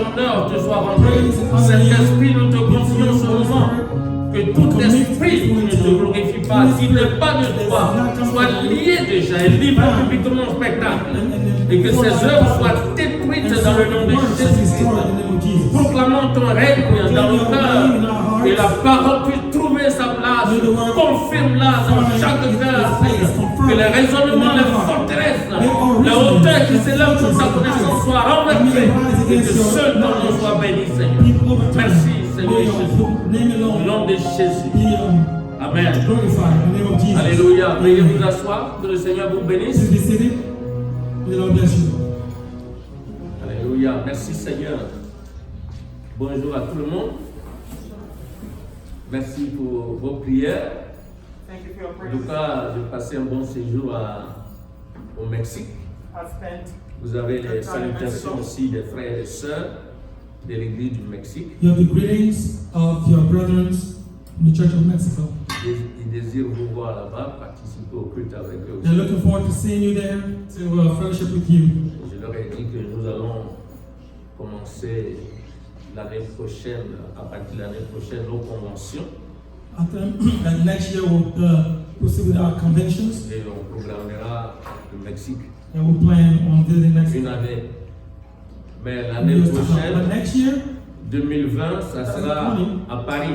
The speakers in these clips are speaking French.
honneur te soit rendu. Saint-Esprit, nous te confions ce moment. Que tout esprit qui ne te glorifie pas, qui n'est pas de toi, soit lié déjà et libre publiquement au spectacle. Et que ces œuvres soient détruites dans le nom de Jésus-Christ. Proclamons ton règne dans nos cœurs et la parole puisse trouver sa place. Confirme-la dans chaque cœur, Seigneur. Que les raisonnements, les forteresses, la hauteur qui s'élève pour sa connaissance soient renversées et que seul ton nom soit béni, Seigneur. Merci, Seigneur Jésus. Au nom de Jésus. Amen. Alléluia. Veuillez vous asseoir. Que le Seigneur vous bénisse. Alléluia. Merci, Seigneur. Bonjour à tout le monde. Merci pour vos prières. En tout cas, j'ai passé un bon séjour au Mexique. Vous avez les salutations aussi des frères et sœurs de l'Église du Mexique. You have the greetings of your brethren in the Church of Mexico. Ils désirent vous voir là-bas, participer au culte avec eux They're aussi. looking forward to seeing you there, to fellowship with you. Je leur ai dit que nous allons commencer l'année prochaine, à partir de l'année prochaine, nos conventions. After that, next year we'll proceed with our conventions, Et on programmera le Mexique and we'll plan on visiting next une year. année. Mais l'année prochaine, But next year 2020, ça sera à Paris.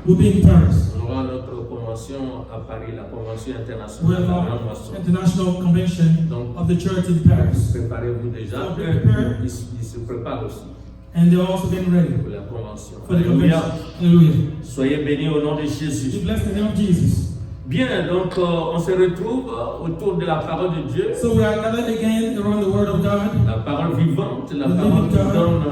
we'll be in Paris. On aura notre convention à Paris, la convention We internationale de have la our Grande Moisson. international convention of the church in Paris, Préparez-vous déjà, So prepare. ils se préparent aussi and they're also getting ready pour la convention. for the convention. Alléluia. Hallelujah. Soyez bénis au nom de We Jésus. bless the name of Jesus. Bien, donc on se retrouve autour de la parole de Dieu, So we are gathered again around the Word of God, la parole vivante, la parole qui donne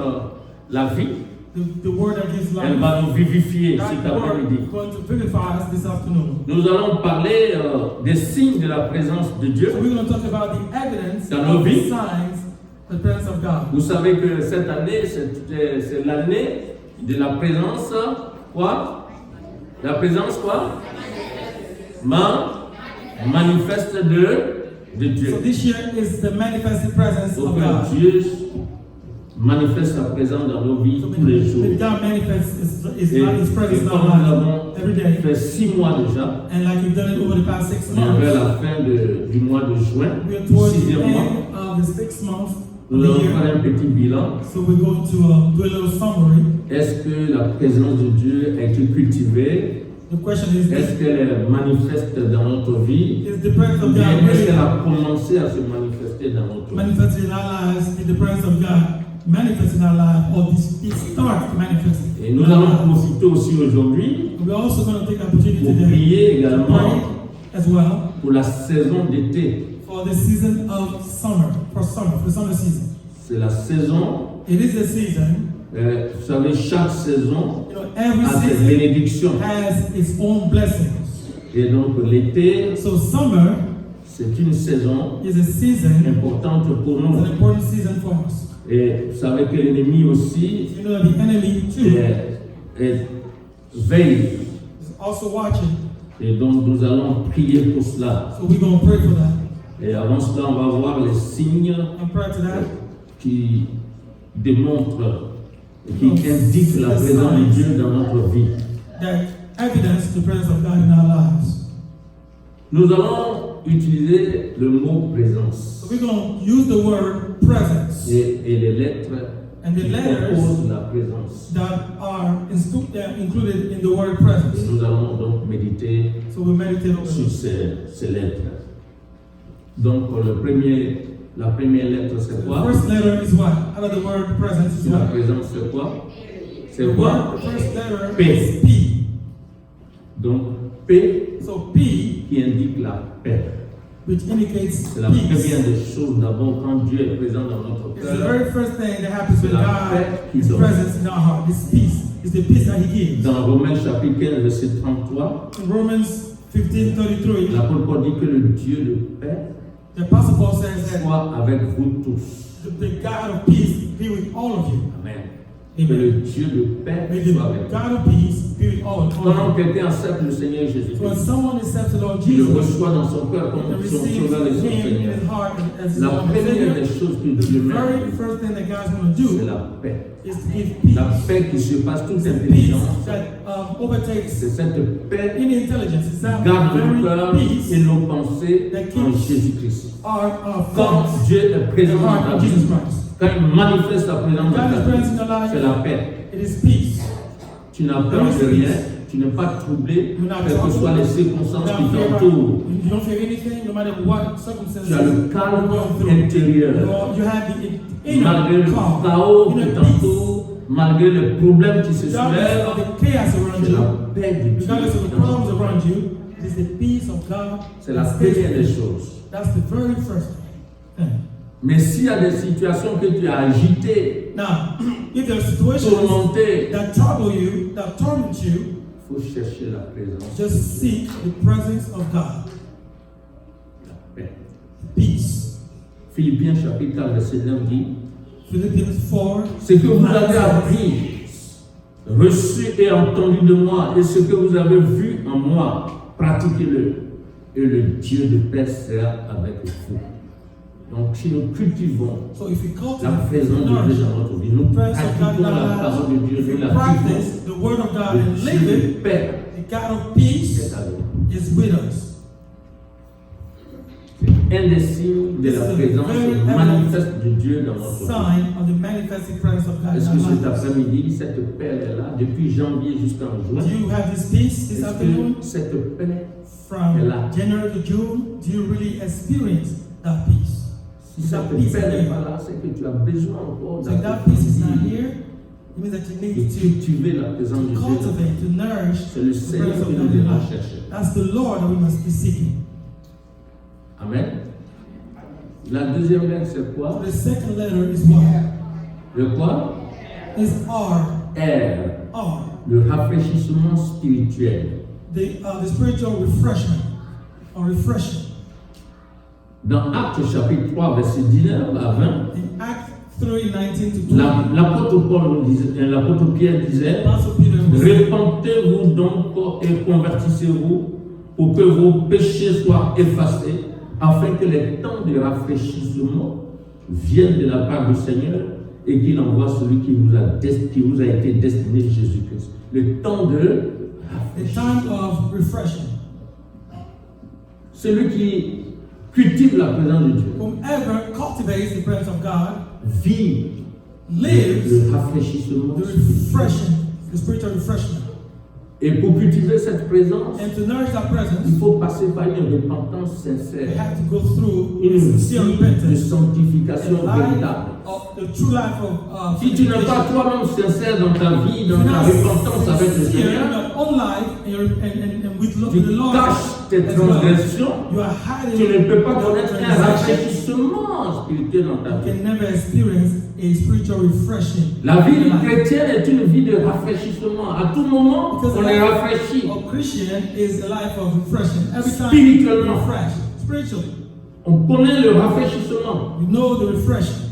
la vie. the Word that gives Elle life. va nous vivifier That cet Word après-midi. is going to vivify us this afternoon. Nous allons parler des signes de la présence de Dieu. So we're going to talk about the evidence Dans nos of the vies. signs, the presence of God. Vous savez que cette année, c'est l'année de la présence, quoi? La présence, quoi? Manifeste de Dieu. So this year is the manifested presence Pour of que God. Dieu manifeste sa présence dans nos vies So tous les jours. that God manifests His Et presence in comme our nous lives avons every day. fait 6 mois déjà, And like you've done it over the past 6 on est vers months, la fin du mois de juin, we are towards the 6e mois. end of the 6th month of Nous the allons year. faire un petit bilan. So we're going to do a little summary. Est-ce que la présence de Dieu a été cultivée? The question is, Est-ce qu'elle est manifeste dans notre vie? is the presence Ou of bien God est-ce qu'elle really a commencé à se manifester dans notre vie? manifested in our lives? Is the presence of God manifested in our lives, or it starts manifesting? Et nous allons profiter aussi aujourd'hui We're also going to take the opportunity pour today prier to également pray as well pour la saison d'été. for the season of summer, for the summer season. C'est la saison, It is the season. vous savez, chaque saison You know, every a ses season bénédictions. has its own blessings. Et donc l'été, So summer c'est une saison is a season, importante pour it's nous. an important season for us. Et vous savez que l'ennemi aussi You know that the enemy too veille. is also watching. Et donc nous allons prier pour cela. So we're going to pray for that. Et avant cela, on va voir les signes And prior to that, qui démontrent, qui indiquent la présence de Dieu dans notre vie. that evidence the presence of God in our lives. Nous allons utiliser le mot présence So we're going to use the word presence et les lettres and the qui letters composent la présence. that are included in the word presence. Et nous allons donc méditer So we meditate over sur this. ces lettres. Donc la première lettre c'est The quoi? first letter is what? Out of the word presence is La what? présence c'est quoi? The C'est quoi? first letter P. is P. Donc P So P, qui indique la paix. which indicates C'est la première peace. des choses d'abord quand Dieu est présent dans notre It's the cœur. very first thing that happens when C'est la God paix qu'il is donne. present in our heart. It's peace. It's the peace that He gives. Dans Romains chapitre 15 verset 33, In Romans 15:33, l'apôtre Paul dit que le Dieu de paix the Apostle Paul says that soit avec vous tous. the God of peace be with all of you. Amen. Que le Dieu de paix May the soit avec God of peace be with all. Quand quelqu'un accepte le Seigneur When Jésus-Christ, someone accepts the Lord il le Jesus reçoit dans son cœur and comme son receives sauveur et son Him in Seigneur. his heart as his La Lord and première Savior, des choses que the Dieu very met, first thing that God's going to c'est do la paix. is to give peace. La paix qui surpasse toute Peace intelligence. that overtakes C'est cette paix any intelligence. It's that garde nos cœurs very et peace nos pensées en Jésus-Christ. our Quand thoughts, Dieu est the présent dans heart ta of vie, Jesus Christ. quand il manifeste sa présence dans God is ta present in vie, your life. c'est la paix. It is peace. Tu n'as peur de rien, tu n'es pas troublé, You're not quelles que soient les troubled. circonstances qui You t'entourent. don't fear anything, no matter what circumstances Tu as le calme intérieur. you have the Malgré inner le calm, chaos qui inner peace. t'entoure, malgré les problèmes qui se Regardless soulèvent, of the chaos around c'est you, la paix de Dieu. regardless of the problems around you, it is the peace of God. C'est la that stays première des with you. choses. That's the very first thing. Mais s'il y a des situations que tu as agitées, Now, if there are situations tourmentées, that trouble you, that torment you, il faut chercher la présence, just seek the presence of God. la paix. Peace. Philippiens chapitre 4, verset 9 dit, Philippians 4. ce que vous avez appris, reçu et entendu de moi, et ce que vous avez vu en moi, pratiquez-le, et le Dieu de paix sera avec vous. Donc, si nous cultivons So if we la cultivate présence de Dieu dans notre vie, nous pratiquons la parole de Dieu, nous la vivons, practice the word of God and le live Dieu it, de paix the God of peace est avec nous. is with us. C'est un des signes de la présence manifeste de Dieu dans notre vie. Sign of the manifested presence of God Est-ce in que our cet lives. après-midi, cette paix est là, depuis janvier jusqu'en juin? Do you have this peace this Est-ce afternoon? que cette paix, From est là? January to June, do you really experience that peace? si cette paix n'est pas là, c'est que tu as besoin encore So if that peace is not d'approfondir here, it means that you et need to cultiver la présence de Dieu. cultivate, to nourish C'est le the Seigneur presence que of nous God in devons your life. chercher. That's the Lord that we must be seeking. Amen. La deuxième lettre, c'est So quoi? the second letter is what? Le quoi? Is R. R. R. Le rafraîchissement spirituel. The spiritual refreshment or refreshing. Dans Actes chapitre 3, verset 19 à 20, In Acts 3:19 to 20, l'apôtre Pierre disait, Apostle Peter was saying, répentez-vous donc et convertissez-vous pour que vos péchés soient effacés, afin que les temps de rafraîchissement viennent de la part du Seigneur et qu'il envoie celui qui vous a été destiné, Jésus-Christ. Le temps de the time rafraîchissement. of refreshing. Celui qui cultive la présence de Dieu Whomever cultivates the presence of God vit lives le rafraîchissement the spirituel. refreshing, the spiritual refreshment. Et pour cultiver cette présence, And to nourish that presence, il faut passer par une repentance we sincère, have to go through une sincere vie de repentance. sanctification The life véritable. of the true life of Si tu n'es pas toi-même sincère dans ta vie, dans ta repentance avec le sincere in Seigneur, your own life and with tu the Lord, caches tes as well, transgressions, you are hiding tu ne peux pas your connaître un transgressions. rafraîchissement spirituel dans ta You vie. can never experience a spiritual refreshing. La vie in du life. chrétien est une vie de rafraîchissement. À tout moment, Because on the est life rafraîchi. of Christian is a life of refreshing. Every time Spirituellement. refresh. Spiritually. On connaît le rafraîchissement. You know the refreshing.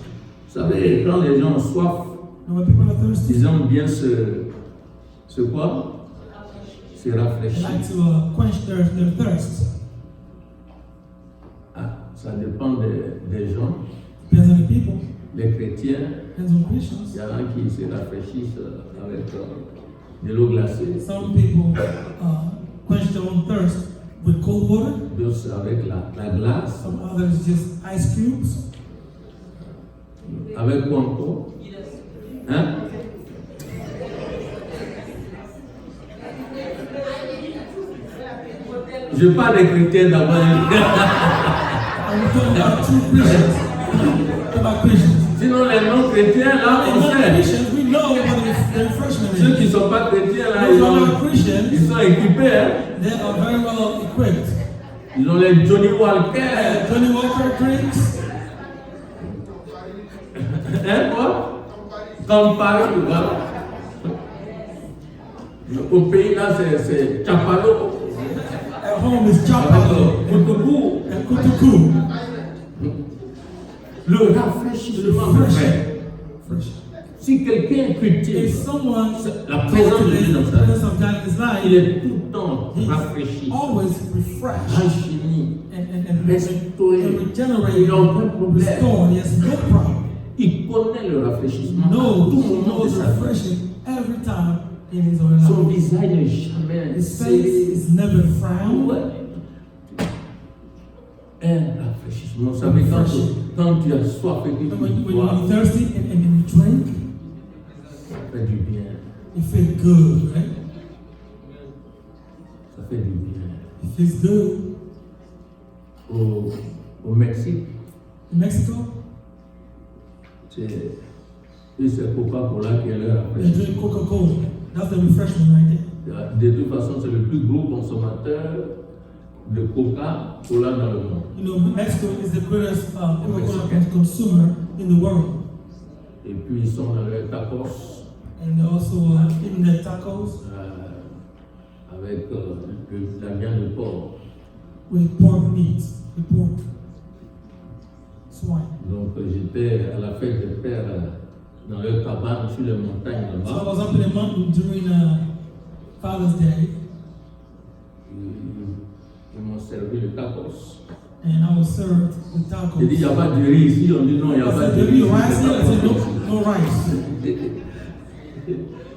Vous savez, quand les gens ont soif, And when people are thirsty, ils aiment bien se quoi? Se they rafraîchir. like to quench their thirst. Ah, ça dépend des gens. Depends on the people. Les chrétiens, Depends on il Christians. y en a qui se rafraîchissent avec de l'eau glacée, Some people quench their own thirst with cold water. d'autres avec la glace. Some others just ice cubes. Avec quoi encore? Hein? Je parle des chrétiens d'abord. And we're talking about true Christians. About Christians. Sinon, les non-chrétiens, là, on And sait. Christians, we know what the refreshment Ceux is. qui ne sont pas chrétiens, là, Those who are not Christians, ils sont équipés. Hein? they are very well equipped. Ils ont les Johnny Walker. Johnny Walker drinks. Hein, quoi? Comme Paris, voilà. Au pays, là, c'est Chapalo. At home is Avec Chapalo Koutoukou. and Kutuku. Le rafraîchissement de frère. Fresh. Si quelqu'un cultive If someone la présence de Dieu cultivates dans the sa vie, presence of God in his life, il est tout le temps he's rafraîchi, always refreshed rajeuni, and restauré. Il regenerated, n'a aucun problème. restored. He has no problem. Il connaît le rafraîchissement à Knows, tout he moment de knows sa vie. refreshing every time in his own Son life. visage n'est jamais His face serré. is never frowned. Ouais. Un rafraîchissement. Vous savez, quand tu as soif et que And tu when bois, you're thirsty and you drink, ça fait du bien. you feel good, right? Ça fait du bien. It feels good. Au Mexique, In Mexico, c'est Coca-Cola qui est leur they rafraîchissement. drink Coca-Cola. That's the refreshment right there. De toute façon, c'est le plus gros consommateur de Coca-Cola dans le monde. You know, Mexico is the greatest Coca-Cola consumer in the world. Et puis ils sont dans les tacos And they also eating their tacos avec la viande de porc. with pork meat, with pork, swine. Donc j'étais à la fête des pères dans leur cabane sur les montagnes So I là-bas. was up in the mountain during Father's Day, Ils m'ont servi le tacos. and I was served with tacos. J'ai dit, il n'y a pas de riz ici. On dit non, il n'y a I pas said, de "Do riz. you rice here?" I said, C'est no rice.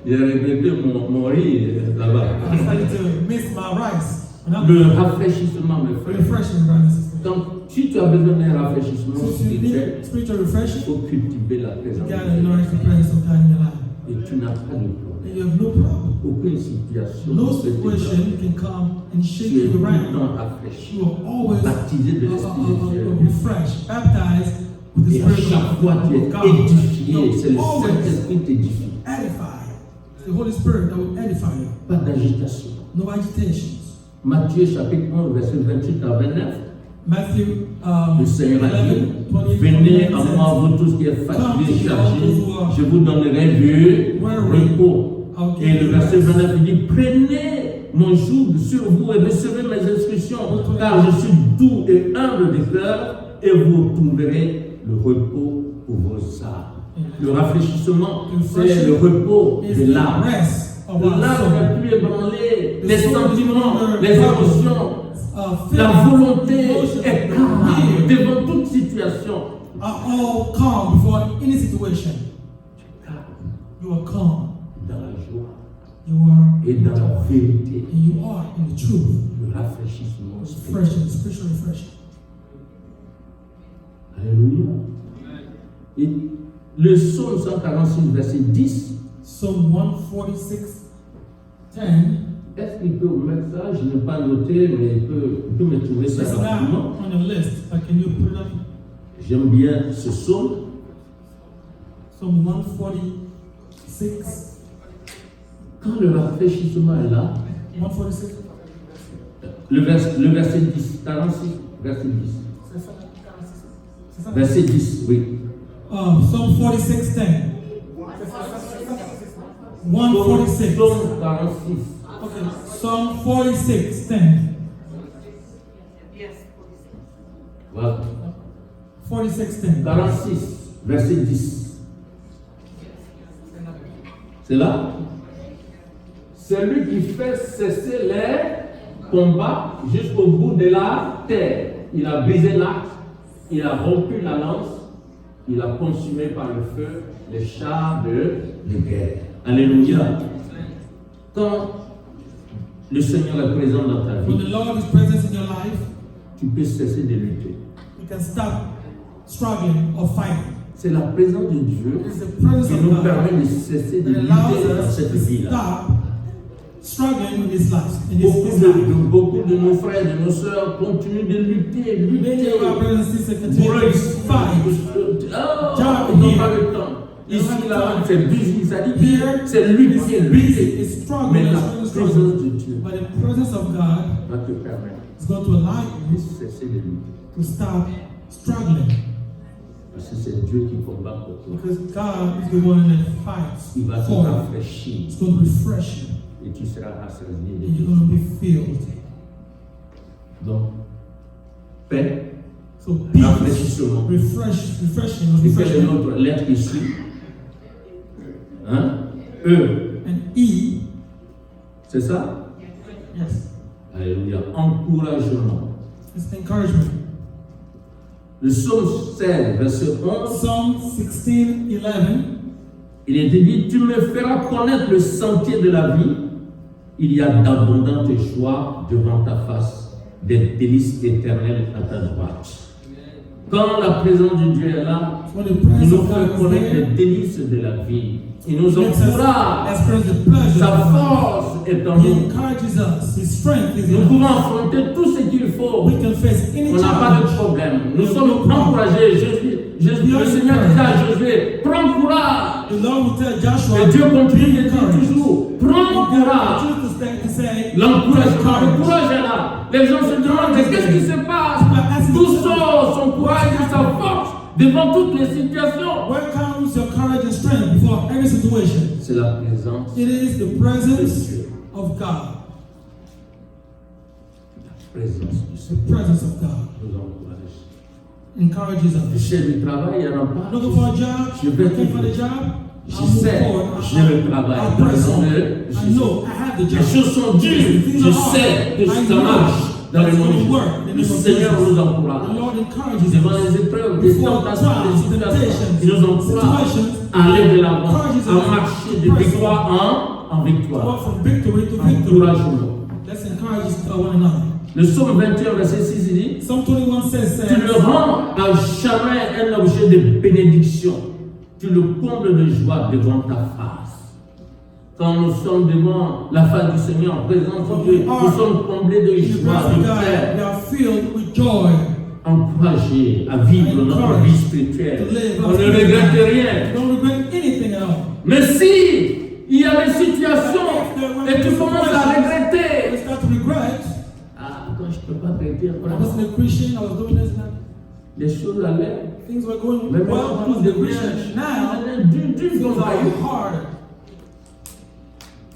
J'ai regretté mon riz là-bas. I decided to miss my rice. And I'm Le rafraîchissement, mes frères. refreshing, brothers and sisters. Donc, si tu as besoin d'un rafraîchissement So if you spirituel, need spiritual il refreshing, faut cultiver la you présence gotta de Dieu. nourish the presence of God in your life. Et tu n'as pas de And problème. you have no problem. Aucune situation No ne peut te situation faire. can come and shake Tu es you tout le around. temps rafraîchi, You are always baptisé de l'Esprit de Dieu. refreshed, baptized with the Et à Spirit chaque fois, tu es of God. édifié. C'est le You're always Saint-Esprit qui t'édifie. edified. It's the Holy Spirit that will edify you. Pas d'agitation. No agitations. Matthieu chapitre 11, verset 28 à 29. Matthew Le Seigneur a dit, 11, 28, venez à 29 moi, says, vous tous qui êtes fatigués et chargés, je vous donnerai du repos. Et le verset 29, il dit, prenez mon joug sur vous et recevez mes instructions, car je suis doux et humble de cœur, et vous trouverez le repos pour vos âmes. Le rafraîchissement, c'est le repos is de the l'âme. rest of our L'âme soul. n'est plus ébranlée, les soul is sentiments, no longer les troubled. émotions, la volonté est calme devant toute situation. Are all calm before any situation. Calme You are calm. dans la joie You are et dans la vérité. and you are in the truth. Le rafraîchissement spirituel. Refreshing, spiritual refreshing. Alléluia. Et le psaume 146, verset 10, Psalm 146, 10. est-ce qu'il peut vous mettre ça? Je n'ai pas noté, mais il peut me trouver ça It's rapidement. not on the list, but can you put it up? J'aime bien ce psaume. Psalm 146. Quand le rafraîchissement est là, 146. le verset 10, 46, verset 10. C'est ça? Verset 10, oui. Psalm 46, 10. 146. Psaume 46. Okay, Psalm 46, 10. Voilà. 46, 10. 46, verset 10. C'est là. C'est lui qui fait cesser les combats jusqu'au bout de la terre. Il a brisé l'arc, il a rompu la lance, il a consumé par le feu les chars de guerre. Alléluia. Quand le Seigneur est présent dans ta When the vie, Lord is present in your life, tu peux cesser de lutter. you can stop struggling or fighting. C'est la présence de Dieu It's the presence qui of nous God permet de cesser de that lutter allows dans us cette to vie-là. stop struggling in this life. In this life. Beaucoup de nos frères et de nos sœurs continuent de lutter, Many of our brothers and sisters continue pour to fight. ils n'ont pas le temps. Ici, là, c'est busy, ça dit Here, c'est lutter, lutter. it's struggle, Mais la it's présence struggle. de Dieu But the presence of God va te permettre is going to allow de you cesser de lutter. to stop struggling. Parce que c'est Dieu qui combat pour toi. Because God is the one that fights Il va te for you. rafraîchir It's going to refresh you. et tu seras rassasié de And you're Dieu. going to be filled. Donc, paix, So peace, rafraîchissement. refreshing, Et quelle est refreshing. notre lettre ici? Hein? E. And E. C'est ça? Yes. Alléluia. Encouragement. It's encouragement. Le psaume 16, verset 11. Psalm 16:11. Il est dit, tu me feras connaître le sentier de la vie. Il y a d'abondantes joies devant ta face, des délices éternelles à ta droite. Quand la présence de Dieu est là, il nous fait connaître les délices de la vie. Il nous encourage. Sa force est en nous. Nous pouvons affronter tout ce qu'il faut. On n'a pas de problème. Nous sommes encouragés. Le Seigneur disait à Josué, prends courage. Et Dieu continue de dire toujours, prends courage. L'encouragement, le courage est là. Les gens se demandent, qu'est-ce qui se passe? D'où sort son courage et sa force devant toutes les situations? Where comes your courage and strength before every situation? C'est la présence. It is the presence of God. La présence du Seigneur. The presence of God Nous encourage. encourages Le us. chef du travail, il n'y en a pas. Looking for a job, Je vais looking for the trouver. job. Je I'll move sais, forward. j'ai le travail. I'll Dans le press nom on. de I Jésus. know I have the Les job. choses sont dures. Je sais que ça marche dans le monde de Jésus. Le Seigneur nous The encourage. Lord encourages Devant us. les épreuves, des Before tentations, des trials, situations, il temptations, nous encourage à aller de l'avant, à marcher de victoire en Walk victoire. from victory to victory. Encourage-nous. Let's encourage one another. Le psaume 21, verset 6, il dit, Psalm 21 says, tu le rends à jamais un objet de bénédiction. Tu le combles de joie devant ta face. Quand nous sommes devant la face du Seigneur en présence de Dieu, nous sommes comblés de in the joie, presence of de God, paix, we are filled with joy. encouragés à vivre notre vie spirituelle. On ne regrette rien. We don't regret anything at all. Mais si il y a des situations et tu commences à We regretter, start to regret. quand je ne peux pas regretter, I wasn't a Christian, I was doing this and that. les choses allaient. Things were going Mais well when I maintenant, was tout a Christian. devient Now, dur things comme are caillou. hard.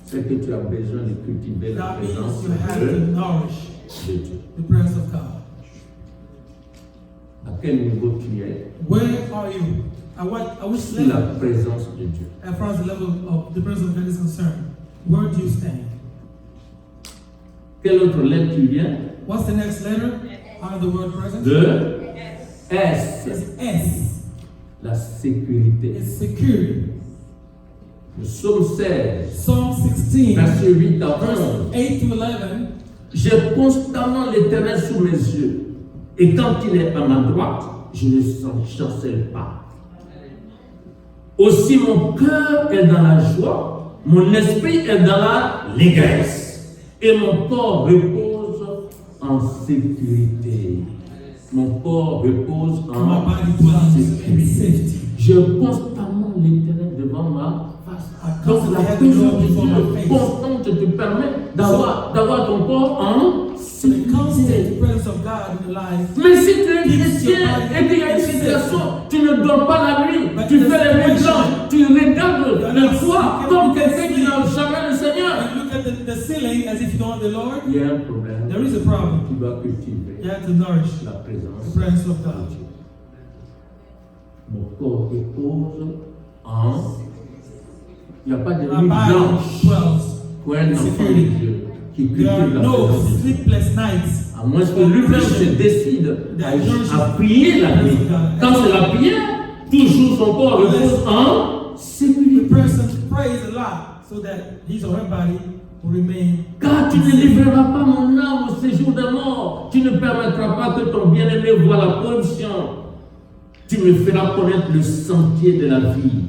C'est que tu as besoin de cultiver la That means présence you have to de nourish Dieu. the presence of God. À quel niveau tu es Where are you? At which sous la level, présence de Dieu? as far as the level of the presence of God is concerned? Where do you stand? Quelle autre lettre tu viens? What's the next letter out of the word presence? De S. It's S. La sécurité. It's security. Le psaume 16, Psalm 16, verset 8 à 11. verse 8 to 11. J'ai constamment l'Éternel sous mes yeux. Et quand il est à ma droite, je ne chancelle pas. Aussi mon cœur est dans la joie, mon esprit est dans l'allégresse. Et mon corps repose en sécurité. Mon corps repose My en body dwells in sécurité. safety. J'ai constamment l'Éternel devant ma face. I Donc constantly la have the Lord présence de before my Dieu face. constante te permet d'avoir ton corps en So the constant sécurité. presence of God in your life. Mais si tu es chrétien et qu'il y a une situation, tu ne dors pas la nuit, tu fais les nuits blanches, tu regardes le toit comme quelqu'un qui n'a jamais le Seigneur. You look at the ceiling as if you don't have the Lord. Il y a un problème. There is a problem. Tu dois cultiver You have to nourish la the présence. presence of God. Mon corps repose en. Il n'y a pas de My nuit body blanche dwells. pour un enfant de Dieu qui There are cultive la no présence de Dieu. sleepless nights. À moins que lui-même se décide à prier la nuit. Quand c'est la prière, toujours son corps repose en The sécurité. person prays a lot so that his or her body will remain. Car tu ne livreras pas mon âme au séjour de mort. Tu ne permettras pas que ton bien-aimé voie la corruption. Tu me feras connaître le sentier de la vie.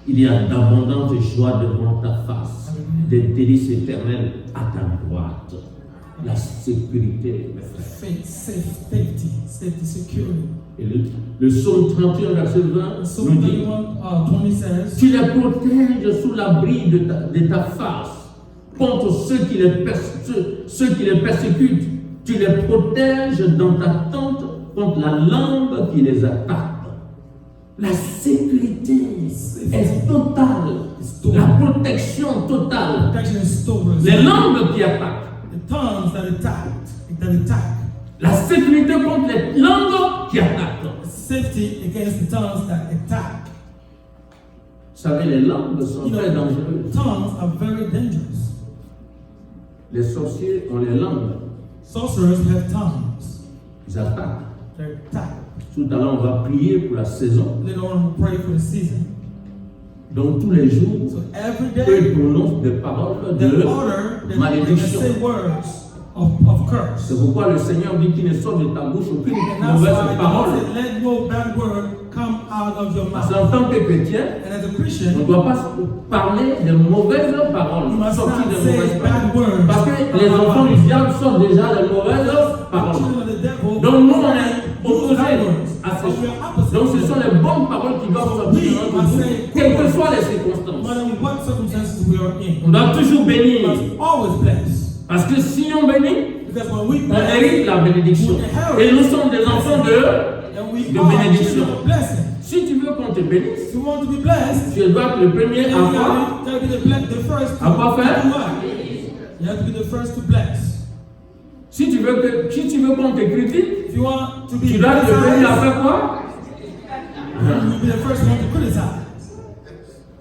Il y a d'abondantes joies devant ta face, des délices éternelles à ta droite. La sécurité, mes frères. Faith, safety, security. Et le psaume 31, verset 20 Psalm nous dit 21, 20 says, tu les protèges sous l'abri de ta face contre ceux qui les persécutent. Tu les protèges dans ta tente contre la langue qui les attaque. La sécurité est totale. La protection totale. protection is stolen. Les langues qui attaquent. The tongues that attack. La sécurité contre les langues qui attaquent. Safety against the tongues that attack. savez, les langues sont You très know, dangereuses. tongues are very dangerous. Les sorciers ont les langues. Sorcerers have tongues. Ils attaquent. They're attacked. Tout à l'heure, on va prier pour la saison. Later on, we pray for the season. Donc, tous les jours, So every eux day, prononcent des paroles they de order, they malédiction. say words of curse. C'est pourquoi le Seigneur dit qu'il ne sort de ta bouche aucune And that's mauvaise why parole. God said, let no bad word come out of your Parce mouth. qu'en tant que chrétien, And as a on ne Christian, doit pas parler de mauvaises paroles, you must sortir not de say mauvaises bad paroles. words. Parce que les enfants du diable sortent déjà de mauvaises paroles. Children of the devil, Donc nous, on est opposés à So we ces are choses. opposite. Donc ce sont les bonnes paroles qui doivent sortir de notre bouche, quelles que soient les No circonstances. matter what circumstances we are in, On doit toujours we bénir. must always bless. Parce que si on bénit, Because when we on bless, hérite la bénédiction. Et nous sommes des enfants de... and we de are bénédiction. children of blessing. Si tu veux qu'on te bénisse, If you want to be blessed, tu dois être le premier then à you voir. gotta be the first À quoi faire? to do what? You have to be the first to bless. Si tu veux qu'on te critique, If you want to be tu dois être le premier à criticized, faire quoi? you will be the first one to criticize.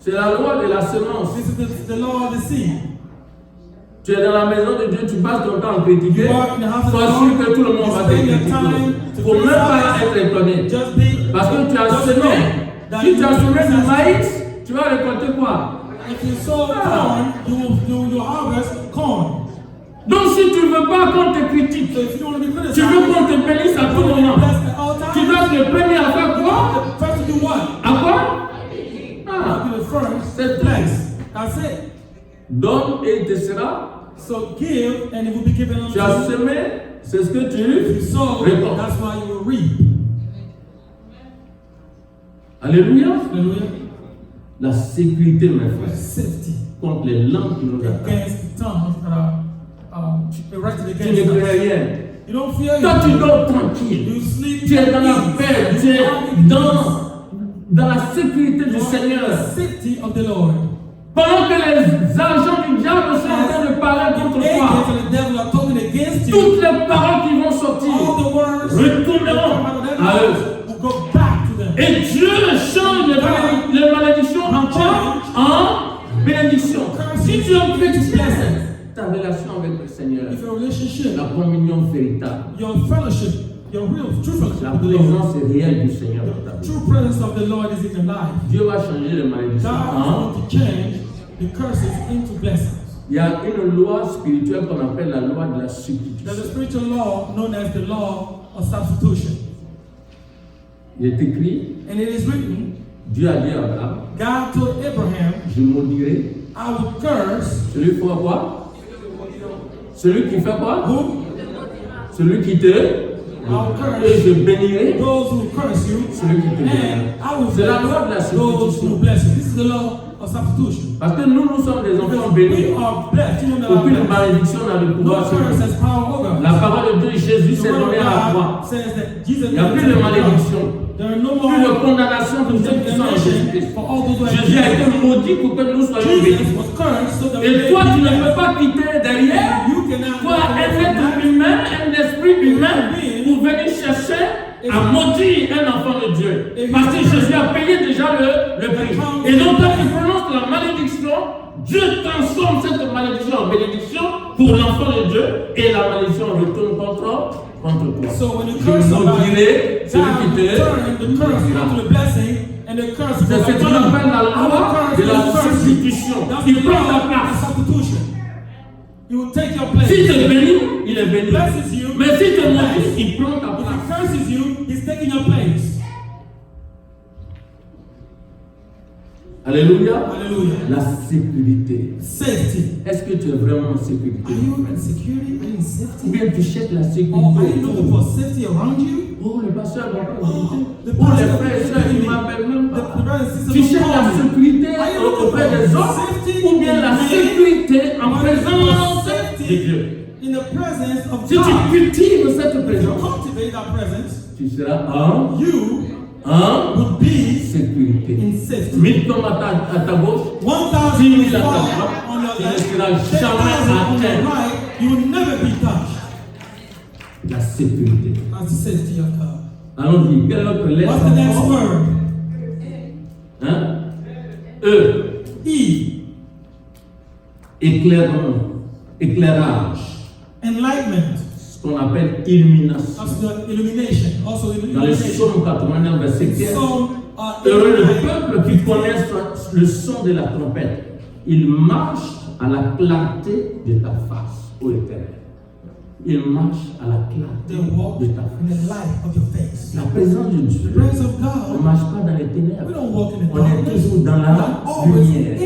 C'est la loi de la semence. This is the law of the seed. Tu es dans la maison de Dieu, tu passes ton temps à critiquer. You are in the house of the Sois sûr Lord, que tout le monde you va te spend your critiquer. time to Faut même pas criticize. être étonné. Just be, Parce que tu as just semé. know that Si tu as you semé du criticize. maïs, tu vas récolter quoi? If you sow corn, you will harvest corn. Donc si tu ne veux pas qu'on te critique, So if you don't want to be tu criticized, veux qu'on te bénisse à tout you want to be moment, blessed at all tu times, dois être le premier à faire quoi? the first to do what? À quoi? I'll be the first C'est to bless. That's it. Donne et il te sera. So give, and it will be given unto Tu as you. semé, c'est ce que If you tu sow, récoltes. that's why you will reap. Alléluia. Hallelujah. La sécurité, mes frères, Safety contre les langues qui nous attaquent. against the tongues that are erected Tu ne against crains us. rien. You don't fear Toi, tu you. dors tranquille. You sleep. Tu es dans la in paix. peace. Tu You es are in dans la sécurité peace. du You are in Seigneur. the safety of the Lord. Pendant que les agents du diable sont en train de parler contre Angels toi, and the devil are talking against you. toutes les paroles qui vont sortir All the words retourneront that come out of their à eux. mouths will go back to them. Et Dieu change les malédictions en quoi? En bénédiction. Si tu entretiens ta relation avec le Seigneur, If your relationship, la communion véritable, your fellowship, your real true fellowship la with the Lord, présence réelle du Seigneur dans ta the vie, true presence of the Lord is in your life. Dieu va changer les malédictions God is en... going to change the curses into blessings. Il y a une loi spirituelle qu'on appelle la loi de la There's a substitution. spiritual law known as the law of substitution. Il est écrit, And it is written, Dieu a dit à Abraham, God told Abraham, je maudirai I will curse celui qui fait quoi? Celui qui fait quoi? who? Celui qui te... Et je bénirai Those who curse you, celui qui te bénira. and I will C'est la loi de la bless those who substitution. bless you. This is the law of substitution. Parce que nous sommes des enfants Because bénis. we are blessed. You know that Aucune are blessed. malédiction n'a le No pouvoir sur curse nous. has power over us. La parole de Dieu, Jésus The s'est word of donné à la croix. God says that Jesus Il n'y a plus de malédiction, There are no plus de more condamnation pour ceux qui sont en Jésus-Christ. for all those who are Jésus a été maudit pour que nous soyons bénis. Jesus was cursed so that we Et may toi, be tu ne blessed. peux pas quitter derrière You cannot toi, un être humain, un esprit humain, pour venir chercher à maudire un enfant de Dieu. Parce que Jésus a payé déjà le prix. Et donc, quand tu prononces la malédiction, Dieu transforme cette malédiction en bénédiction pour l'enfant de Dieu et la malédiction retourne contre toi. So when you Je curse somebody, maudirai celui qui God te will turn the curse maudira. into the blessing, and the curse C'est will ce qu'on appelle la loi de la substitution. That's Il the prend ta law of place. substitution. He will take your place. Si te bénit, il est béni. Blesses you, Mais si te maudit, bless. il prend ta If place. he curses you, he's taking your place. Alléluia. Hallelujah. La sécurité. Safety. Est-ce que tu es vraiment en sécurité? Are you in security? Are you in Ou safety? bien tu cherches la Or are you sécurité? looking for safety around you? Oh, le pasteur va pas Oh, the Oh, les pastor frères et is sœurs, ils telling me. m'appellent même The pas. brothers and sisters Tu don't cherches la call me. sécurité Are you looking auprès for des hommes safety ou bien la in men? sécurité en Or are you looking for présence de safety Dieu? in the presence of Si tu God? cultives cette If you présence, cultivate that presence, tu seras en you would be sécurité. in safety. 1000 tombent à ta gauche, 1,000 10 will 000 à ta fall droite, on your tu left, ne seras 10,000 jamais on your atteint. right, you will never be touched. La sécurité. That's the safety of God. Allons-y, quelle autre lettre What's the next encore? word? Hein? E. Éclairage. Enlightenment. Ce qu'on appelle illumination. Illumination. Also Dans le psaume 89, verset 15. So, heureux le peuple qui connaît le son de la trompette. Il marche à la clarté de ta face, ô Éternel. Il marche à la clarté de ta face. La présence de Dieu. On ne marche pas dans les ténèbres. On est toujours dans la lumière.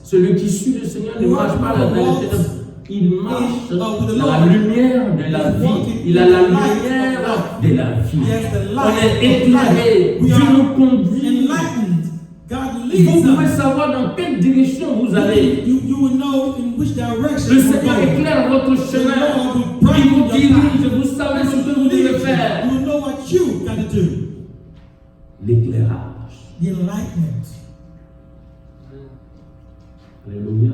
Celui qui suit le Seigneur ne marche pas dans les ténèbres. Il marche dans la lumière de la vie. Il a la lumière de la vie. On est éclairé. Dieu nous conduit. Vous pouvez savoir dans quelle direction vous allez. Le Seigneur éclaire votre chemin. Il vous dirige. Vous savez ce que vous devez faire. L'éclairage. Alléluia.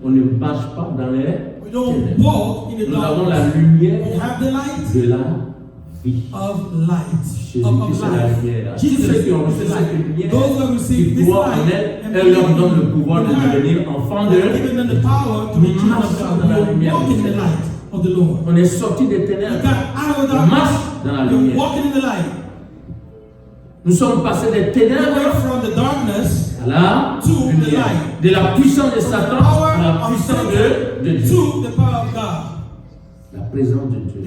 On ne marche pas dans les ténèbres. Nous avons la lumière de la vie. Jésus-Christ est la lumière. Tous ceux qui ont reçu cette lumière, qui croient en elle, elle leur donne le pouvoir de devenir enfants de Dieu. Nous marchons dans la lumière. On est sorti des ténèbres. On marche dans la lumière. Nous sommes passés des ténèbres à la lumière. De la puissance de Satan à la puissance de Dieu. La présence de Dieu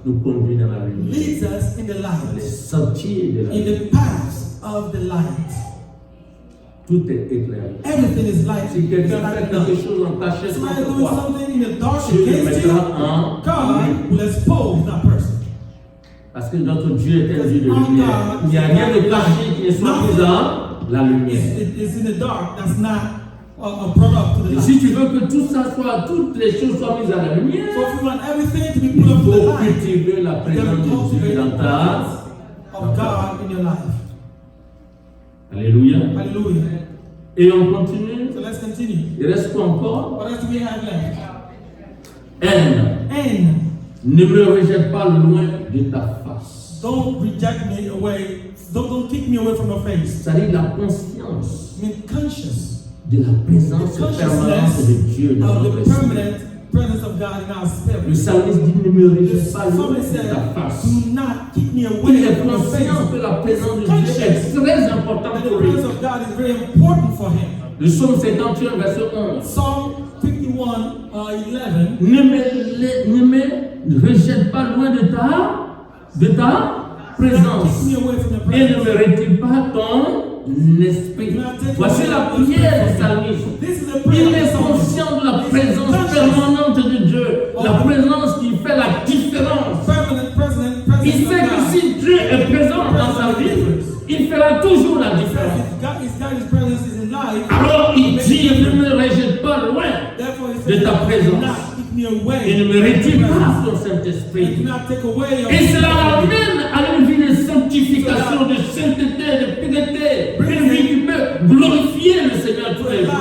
nous conduit dans la lumière. Les sentiers de la lumière. Tout est éclairé. Si quelqu'un fait quelque chose en cachette, Dieu le mettra en lumière. Parce que notre Dieu est un Dieu de lumière. Il n'y a rien de caché qui ne soit mis dans la lumière. Et si tu veux que tout ça soit, toutes les choses soient mises à la lumière, il faut cultiver la présence de Dieu dans ta vie. Alléluia. Et on continue. Il reste quoi encore? N. Ne me rejette pas loin de ta face. Don't reject me away. Don't kick me away from your face. C'est-à-dire la conscience conscious de la présence permanente de Dieu dans notre esprit. Le psalmiste dit ne me rejette pas loin de ta face. Il est conscient que la présence de Dieu est très importante pour lui. Le psaume 51, verset 11. Ne me rejette pas loin de ta présence et ne me retire pas ton esprit. Voici la prière du psalmiste. Il est conscient de la présence permanente de Dieu, la présence qui fait la différence. Il sait que si Dieu est présent dans sa vie, il fera toujours la différence. Alors il dit, ne me rejette pas loin de ta présence et ne me retire pas ton Saint-Esprit. Et cela amène à une vie de sanctification, de sainteté, de pureté, une vie qui peut glorifier le Seigneur tous les jours.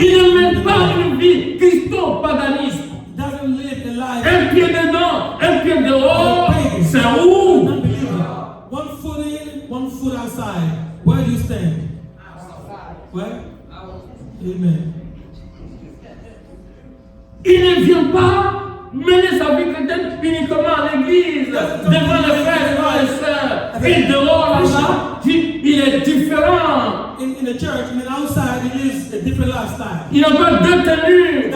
Il ne mène pas une vie christo-paganiste. Un pied dedans, un pied dehors. C'est où? One foot in, one foot outside. Where do you stand? Where? Amen. Il ne vient pas mener sa vie chrétienne uniquement à l'église, devant les frères, devant les sœurs. Et dehors là-bas, il est différent. In the church, and outside, he lives a different lifestyle. Il n'a pas deux tenues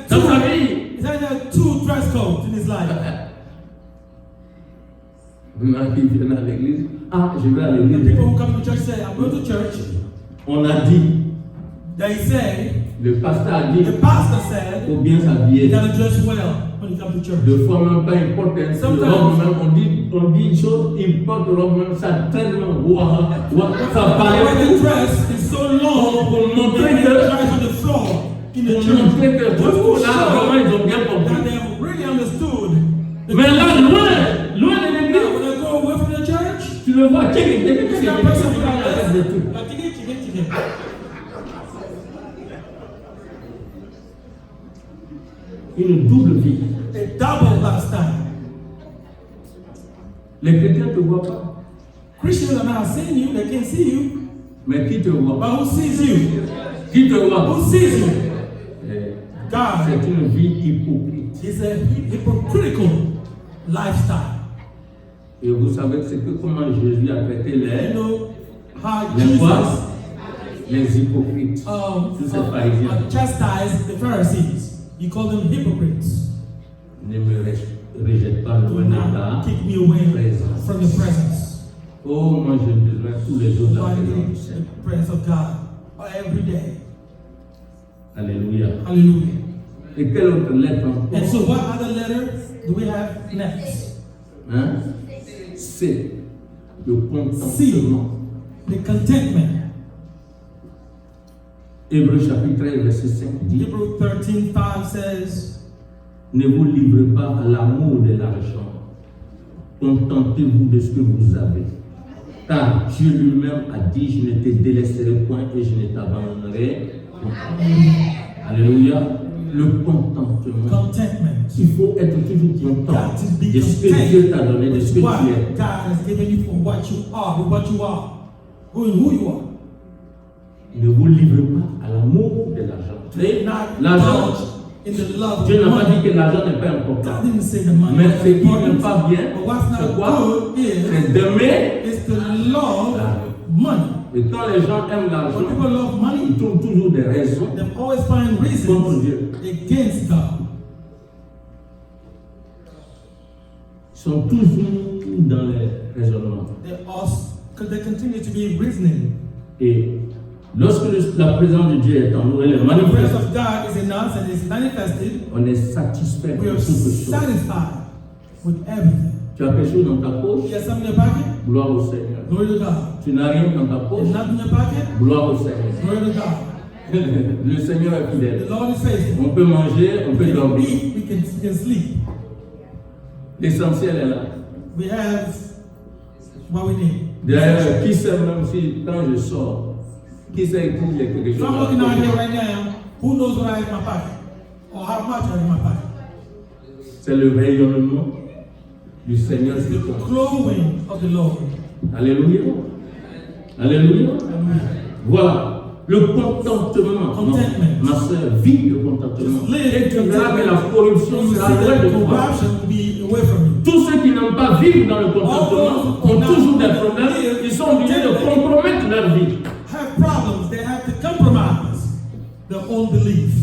dans sa vie. He doesn't have two dress codes in his life. Ils viennent à l'église. Ah, je vais à l'église. People who come to church say, I'm going to church. On a dit. They say. Le pasteur a dit. The pastor said. Faut bien s'habiller. You gotta dress well when you come to church. Deux fois même pas importe. On dit une chose, importe robe même ça tellement. Ça paraît. The dress is so long. Pour montrer que. On the floor. In the church. Montrer que tout là vraiment ils ont bien compris. That they have really understood. Mais là loin de l'église. Tu le vois, une double vie. A double lifestyle. Les chrétiens ne te voient pas. Christians are not seeing you, they can't see you. Mais qui te voit? But who sees you? Qui te voit? Who sees you? God. C'est une vie hypocrite. It's a hypocritical lifestyle. Et vous savez c'est que comment Jésus a traité You les know how quoi? Jesus Les hypocrites. Tous ces pharisiens. chastised the Pharisees. He called them hypocrites. Ne me rejette pas Do loin de not ta kick me away présence. from your presence. Oh, moi j'ai besoin tous les jours de la I présence need du the Seigneur. presence of God every day. Alléluia. Hallelujah. Et quelle autre lettre And encore? so, what other letter do we have next? Hein? C'est le C, contentement. the contentment. Hébreux chapitre 13, verset 5 dit: Hebrews 13:5 says, ne vous livrez pas à l'amour de l'argent. Contentez-vous de ce que vous avez. Car Dieu lui-même a dit: je ne te délaisserai point et je ne t'abandonnerai point. Alléluia. Le contentement. contentment. Il faut être toujours content Got to be de ce que Dieu t'a donné, de with ce que what tu es. God has given you for what you are, with what you are, who you are. Ne vous livrez pas à l'amour de l'argent. Vous savez, Not l'argent, indulge in the love of Dieu n'a pas money. dit que l'argent n'est pas important. God didn't say the money Mais was ce qui n'est important. pas bien, But what's c'est not quoi? good C'est is d'aimer. to love money. Et quand les gens aiment l'argent, When people love money, ils trouvent toujours des raisons they always find contre reasons Dieu. against God. Ils sont toujours dans les raisonnements. Because they continue to be reasoning. Et lorsque la présence de Dieu est en nous, elle est When the presence manifestée, of God is in us and is manifested, on est satisfait we de are toute chose. satisfied with everything. Tu as quelque chose dans ta poche, You have something in your pocket? gloire au Seigneur. Glory to God. Tu n'as rien dans ta poche, There's nothing in your pocket? gloire au Seigneur. Glory to God. Le Seigneur est The fidèle. Lord is faithful. On peut manger, on peut We can dormir. eat, we can sleep. L'essentiel est là. We have what we need. D'ailleurs, qui sait même si quand je sors, qui sait qu'il y a quelque If chose I'm dans looking la out here poche? right now, who knows what I have in my pocket? Or how much I have in my pocket? C'est le rayonnement du Seigneur It's sur the toi. glowing of the Lord. Alléluia. Alléluia. Hallelujah. Voilà. Le contentement. Contentment. Ma soeur, vis le contentement. Just live Et tu verras que la contentment. corruption You sera see loin that de toi. corruption will be away from you. Tous ceux qui n'aiment pas vivre dans le contentement ont toujours des problèmes. Ils sont obligés de compromettre leur vie. Have problems. They have to compromise their own belief.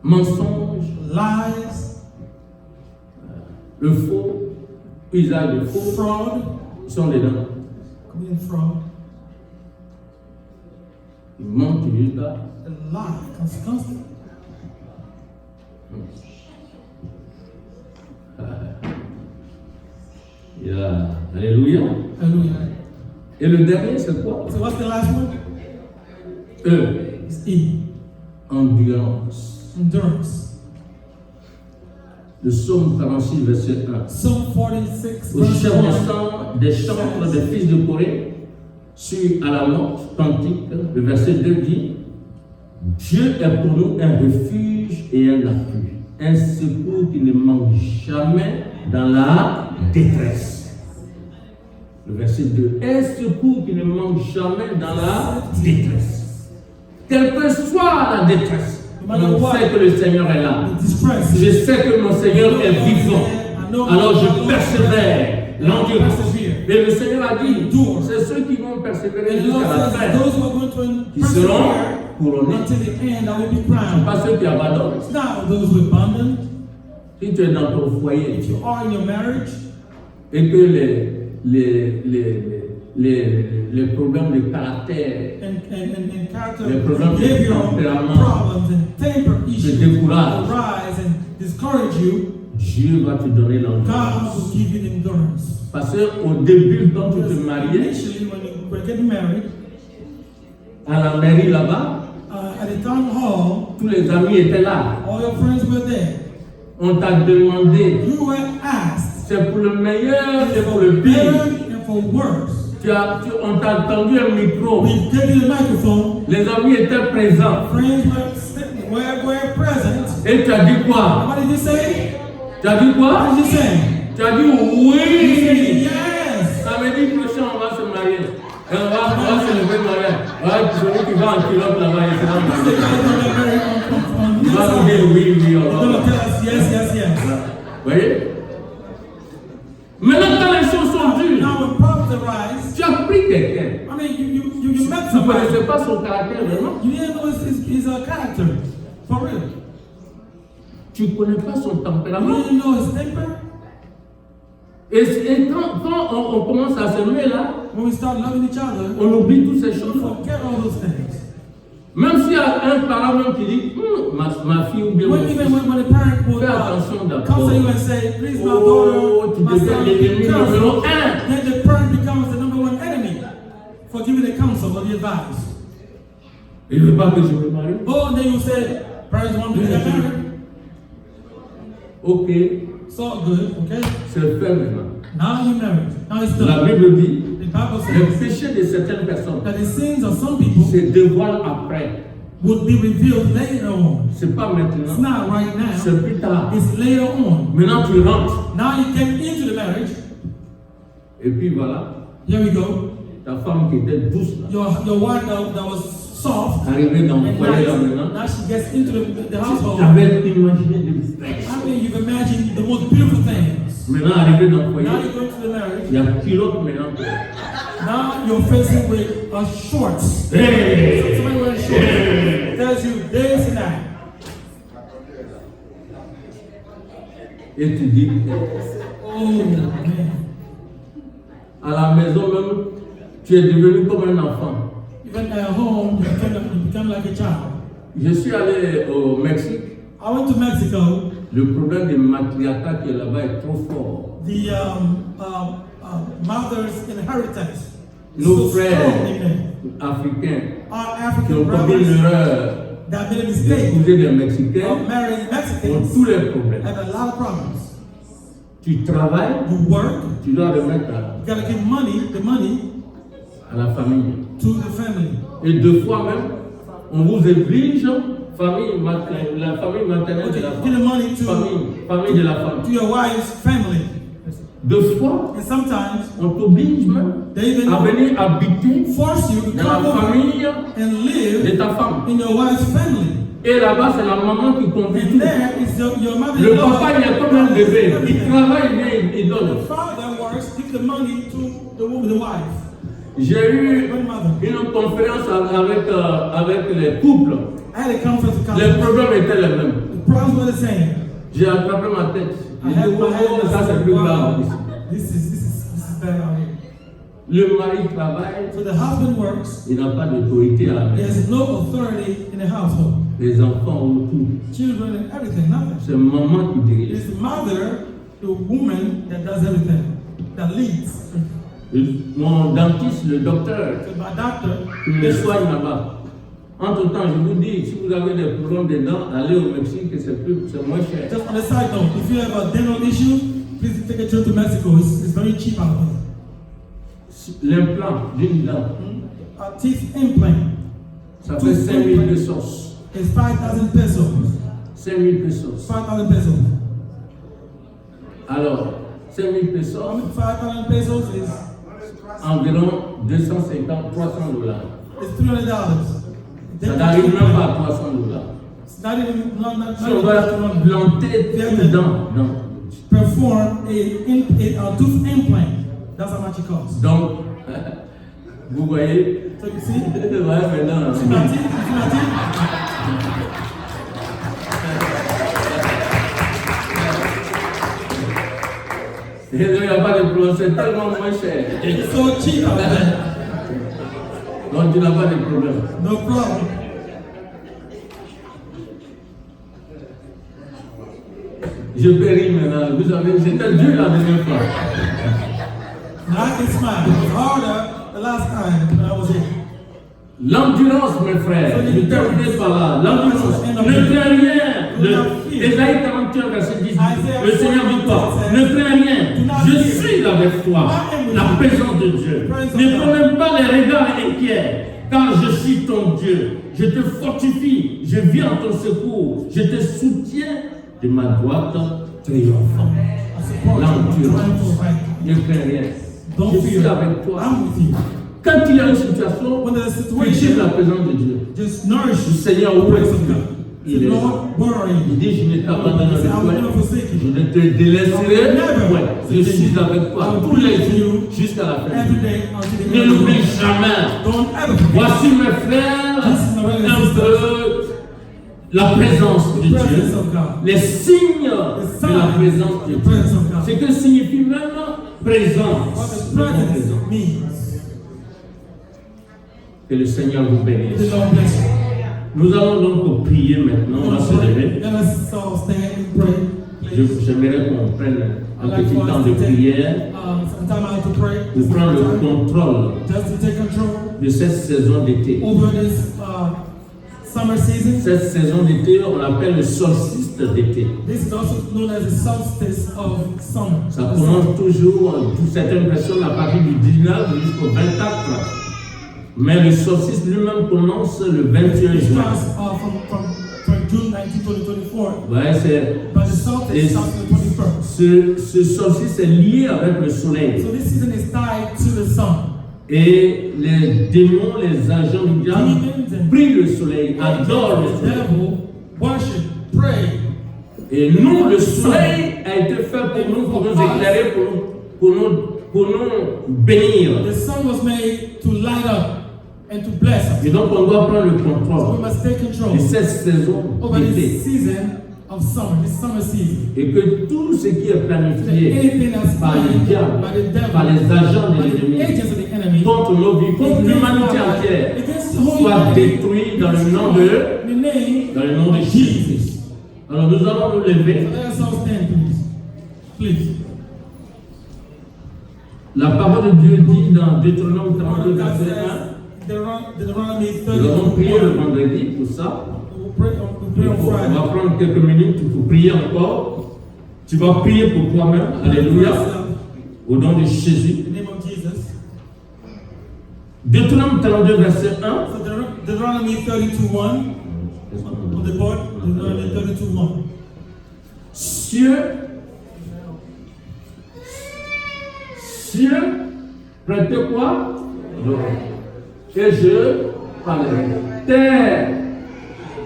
Mensonge, Lies, le faux, usage de faux, fraud, ils sont dedans. committing fraud, Ils mentent jusqu'à. and lie constantly. Yeah. Alléluia. Hallelujah. Et le dernier, c'est quoi? So what's the last one? It's E. Endurance. Endurance. Le psaume 46, verset 1. Psalm 46, Au verse 1. chant des chants des fils de Corée, sur à la note cantique, le verset 2 dit: Dieu est pour nous un refuge et un appui, un secours qui ne manque jamais dans la détresse. Le verset 2: un secours qui ne manque jamais dans la détresse. Quelle que soit la détresse, on sait que le Seigneur est là. Distress. Je sais que mon Seigneur est vivant. Alors je persévère. L'endurance. Et le Seigneur a dit, c'est ceux qui vont persévérer And the jusqu'à Lord la says, fin those who are going to qui seront persevere couronnés. until the end, I will be crowned. Pas ceux qui abandonnent. It's not those who abandon. Si tu es dans ton foyer If you are in your marriage, et que les problèmes de caractère and character Les problèmes de behavioral tempérament problems and temper issues découragent. arise and discourage you, Dieu va te donner God l'endurance. will give you the endurance. Parce qu'au début, quand tu te Because mariais, initially, when you were getting married, à la mairie là-bas, at the town hall, tous les amis étaient là. all your friends were there. On t'a demandé, You were asked c'est pour le meilleur, c'est pour for le pire. better and for worse. On t'a tendu un micro. We gave you the microphone. Les amis étaient présents. Friends were present. Et tu as dit quoi? And what did you say? Tu as dit quoi? What did you say? Tu as dit You said oui. yes. On va se lever de ouais, celui qui va en culotte là-bas, il sera This is the guy who are very on il the va nous inside. dire oui, oui, He's on going to va. tell us yes. Vous voyez? Maintenant, quand les choses sont dures, Now when problems arise, tu as pris quelqu'un. I mean, you met Tu ne somebody. connaissais pas son caractère vraiment. You didn't know his character. For real. Tu ne connais pas son You tempérament. didn't know his temper. Et quand on commence à s'aimer là, When we start loving each other, on oublie toutes ces we choses. forget all those things. Même s'il y a un parent même qui dit, ma fille ou bien mon Even fils, when the parent will fais attention d'abord. come to you and say, please, my Oh, daughter, tu my deviens son, l'ennemi be careful, numéro un. then the parent becomes the number one enemy for giving the counsel or the advice. Il ne veut pas que je me marie. Oh, and then you say, parents want to get married. Ok, It's all good, okay? c'est fait maintenant. Now you're married. Now it's La done. Bible dit, The Bible le says péché de certaines personnes that the sins of some people se dévoilent après. would be revealed later on. C'est pas It's maintenant, not right now. c'est plus tard. It's later on. Maintenant tu rentres. Now you get into the marriage. Et puis voilà, Here we go. ta femme qui était douce là, Your wife that was soft, arrivée dans le and foyer là maintenant, now she gets into the household. tu avais imaginé de fraîche. I mean, you've imagined the most beautiful things. Maintenant arrivé dans le Now foyer, you go into the marriage. il y a culotte maintenant. Now you're facing with a shorts. Hey! Somebody wearing shorts tells you this and that. Et tu dis, Oh man. à la maison même, tu es devenu comme un enfant. Even at home, you become like a child. Je suis allé au Mexique. I went to Mexico. Le problème de matriarcat qui est là-bas est trop fort. The mother's inheritance. is Nos so strong in frères there. africains Our qui African ont commis brothers l'erreur that made a mistake d'épouser des of Mexicains marrying ont Mexicans tous les problèmes. have a lot of problems. Tu travailles, You work, tu dois remettre you gotta give the money à la famille. to the family. Et deux fois même, on vous oblige, la famille maternelle de la Give the femme, money to famille de la femme. your wife's family. Deux fois, And sometimes on t'oblige même they even à venir habiter force you to dans la come over famille and de live ta femme. in your wife's family. Et là-bas, c'est la maman qui conduit And tout. there is your mother. Le papa, il est comme un bébé. Il travaille, il donne. The father works, give the money to the woman, the wife. J'ai eu Grandmother. une conférence avec les couples. I had a conference with Les couples. problèmes étaient les mêmes. The problems were the same. J'ai attrapé ma tête. I J'ai had dit, my oh, hand ça c'est plus grave ici. This is bad out here. Le mari travaille, So the husband works. il n'a pas d'autorité à la He maison. has no authority in the household. Les enfants ont tout. Children and everything, nothing. C'est maman qui dirige. It's the mother, the woman that does everything, that leads. Mon dentiste, le docteur, So my doctor, il me soigne là-bas. Entre-temps, je vous dis, si vous avez des problèmes de dents, allez au Mexique, c'est moins cher. just on the side note, if you have a dental issue, please take a trip to Mexico. It's very cheap out there. L'implant d'une dent, A teeth implant ça fait 5 000 pesos. is 5,000 pesos. 5 000 pesos. 5,000 pesos. Alors, 5 000 pesos, 5,000 pesos is environ 250, 300 dollars. $300. Ça n'arrive même pas à 300 dollars. It's not even not Si on va planter une dent, non. perform a tooth implant. That's how much it costs. Donc, vous voyez, So you see, ouais, maintenant, see my teeth? You see my teeth? il n'y a pas de problème, c'est tellement moins cher. It's so cheap out there. Donc, tu n'as pas de problème. No problem. Je peux rire maintenant. Vous savez, c'était dur la dernière fois. Now I can smile. It was harder the last time when I was here. L'endurance, mes frères, je termine par là. L'endurance, ne crains rien. Ésaïe 41, verset 18. Le Seigneur dit quoi? Ne crains rien. Je suis avec toi. La présence de Dieu. Ne prends même pas les regards inquiets, car je suis ton Dieu. Je te fortifie. Je viens en ton secours. Je te soutiens de ma droite triomphante. I support you. I'm trying to L'endurance. fight. Ne crains rien. Don't Je suis fear. avec toi. I'm with you. Quand il y a une situation, When there's a cultive la situation, présence de Dieu. just nourish Le Seigneur, the où praise est-ce of God. il Say, est là? Lord, where are Il you? dit, je ne t'abandonnerai Say, I will never point. forsake Je you. ne te délaisserai point. Je suis avec toi tous les jours jusqu'à la fin. Every day until the Ne end of the l'oublie world. jamais. Don't ever forget. Voici mes frères, un peu la présence de The presence Dieu, of God. les signes de la présence de The Dieu. presence of God. Ce que signifie même présence. What the de son presence présence. means. Que le Seigneur vous The bénisse. Lord bless you. Nous allons donc prier maintenant. On va se lever. Let us all stand and pray. J'aimerais qu'on prenne un I'd like petit for temps us de to take prière some time out to pray. pour prendre le contrôle Just to take control de cette saison d'été. over this summer season. Cette saison d'été, on l'appelle le solstice d'été. This is also known as the solstice of summer. Ça commence toujours, toute certaines personnes, à partir du 19 jusqu'au 24. Mais le solstice lui-même commence le 21 It juin. starts from June 19, 2024. Ouais, c'est, But the solstice starts on the 21st. ce solstice est lié avec le soleil. So this season is tied to the sun. Et les démons, les agents du diable prient le soleil, adorent le The soleil. devil worship, pray. Et nous, le soleil a été fait pour nous éclairer, pour nous bénir. The sun was made to light up and to bless us. Et donc, on doit prendre le So we contrôle must take control de cette saison over d'été. this season of summer, this summer season. Et que tout ce qui est planifié Anything that's par le planned diable, by the devil, par les agents de by the l'ennemi, agents of the enemy, contre nos vies, contre l'humanité entière, against the whole soit humanity, détruit dans le nom de, the name dans le nom de of Jésus. Alors nous allons nous lever. So let us all stand, please. La parole de Dieu dit dans Deutéronome 32, God verset says, Deuteronomy 1. Nous allons prier le 30. vendredi pour ça. We'll pray Et on on va Friday. prendre quelques minutes pour prier encore. Tu vas prier pour toi-même. Alléluia. Au nom de Jésus. In the name of Jesus. Deutéronome 32, verset 1. So Deuteronomy 32:1 on the board. Deuteronomy 32:1. Cieux, prêtez quoi? Et je parlerai. Terre,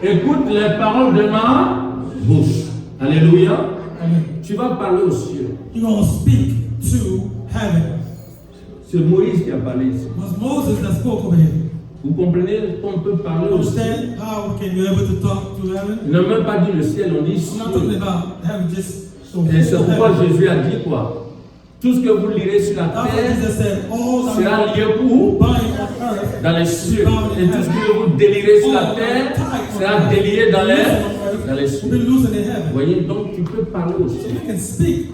écoute les paroles de ma bouche. Alléluia. Amen. Tu vas parler aux cieux. You're going to speak to heaven. C'est Moïse qui a parlé ici. It was Moses that spoke over here. Vous comprenez qu'on peut parler au ciel? Understand how we can be able to talk to heaven? Il n'a même pas dit le ciel, on dit I'm not talking cieux. about heaven just so Et c'est pourquoi heaven. Jésus a dit quoi? Tout ce que vous lirez sur la That's what terre Jesus said. All that sera lié you où? bind on earth, Dans les cieux. Et tout ce que vous délirez sur la terre sera délié dans les will cieux. be loosened in Vous heaven. voyez, donc tu peux parler au So ciel. you can speak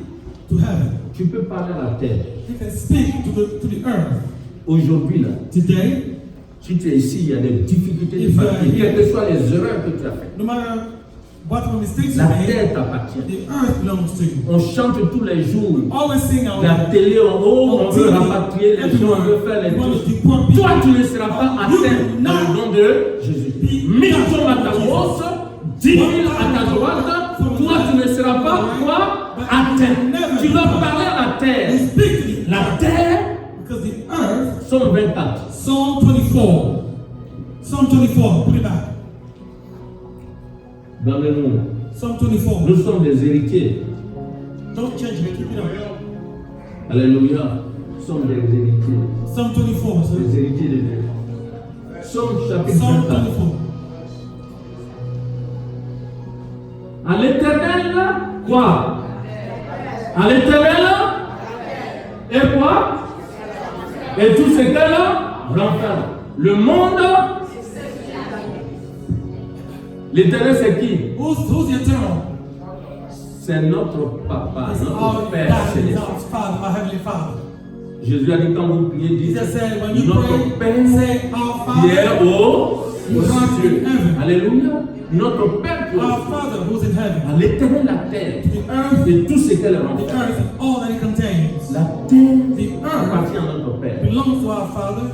to heaven. Tu peux parler à la terre. You can speak to the earth. Aujourd'hui, là, Today, si tu es ici, il y a des difficultés de If you are famille, here- quelles que soient les erreurs que tu as faites. no matter what mistakes you La made, terre t'appartient. the earth belongs to you. On chante tous les jours. Always sing out La télé en haut, on veut rapatrier les gens, on veut faire les trucs. Toi, tu ne seras pas atteint dans le nom de Jésus. 1000 tombes à ta gauche, 10 000 à ta droite. Toi, tu ne seras pas quoi atteint. Tu dois parler à la terre. You speak to the La terre, because the earth, Somme 24. Psalm 24. Psalm 24, put it back. Dans le monde, Psalm 24. nous sommes des héritiers. Don't change it, keep it up. Alléluia. Nous sommes des héritiers. Psalm 24, sir. Des héritiers de Dieu. Somme chapitre Psalm 24. 24. À l'éternel, quoi? À l'éternel, et quoi? Et tout ce qu'elle renferme. Le monde, l'éternel c'est qui? Who's the eternal? C'est notre papa, It's notre our Père God, it's céleste. our Father, our Heavenly Father. Jésus a dit quand vous priez, dites Jesus said, when you notre pray, Père say, Our qui est Father, aux cieux. Alléluia. Notre Père qui est aux our cieux. Father who's in heaven. À l'éternel la terre The earth, et tout ce qu'elle the renferme. earth, and all that it contains La terre The earth appartient à notre Père. belongs to our Father,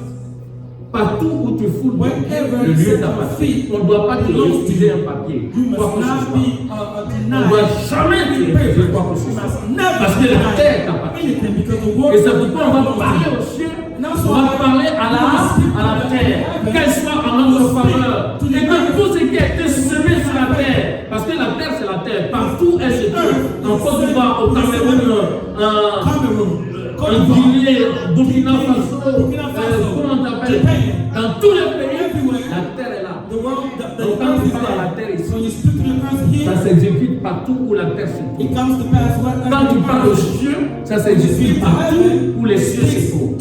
Partout où tu fous Wherever le you lieu set your d'appartenance, feet, on ne doit pas te belongs to refuser you. un papier. You Quoi must que ce not soit. be On ne denied. doit jamais te refuser quoi que ce You soit. must never Parce que la terre deny t'appartient. anything because the word Et c'est pourquoi on va belongs to parler you. aux cieux, And that's on va why parler à la terre, qu'elle soit en notre faveur. Et que tout ce qui a été semé sur la terre, parce que la terre c'est la terre, partout elle se trouve, en Côte d'Ivoire, au Cameroun, en Guinée, Burkina Faso, comment on t'appelle, dans tous les pays, la terre est là. Donc quand tu parles à la terre ici, ça s'exécute partout où la terre se trouve. Quand tu parles aux cieux, ça s'exécute partout où les cieux se trouvent.